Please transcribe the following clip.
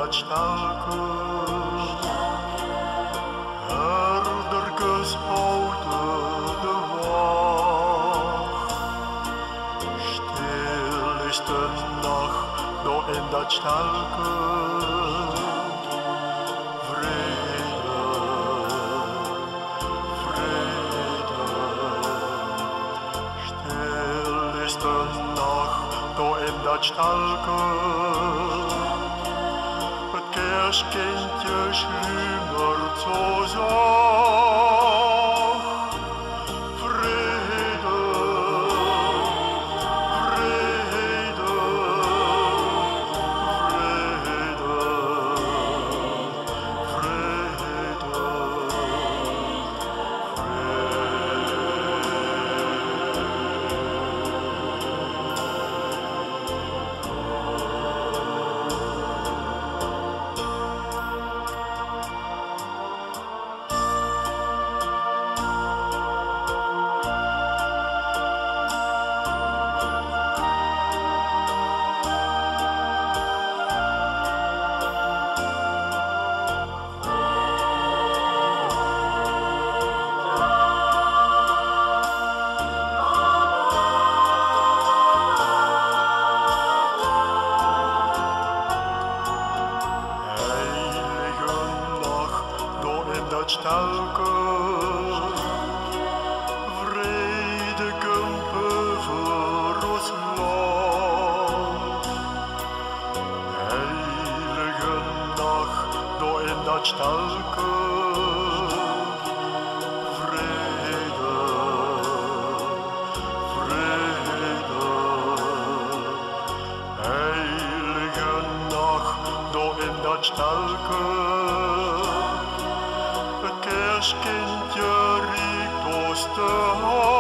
dat stelke. Herderkes houden de wacht. Stil is de nacht, door in dat stelke. Vrede, vrede. Stil is de nacht, door in dat stelke. Het kerstkindje slumert zo zacht. Vrede, vrede, vrede, dat stelke. Vrede kampen voor ons land. Heilige nacht, door in dat stelke. Vrede, vrede. Heilige nacht, door in dat stelke. Het kerstkindje riekt ons te hart.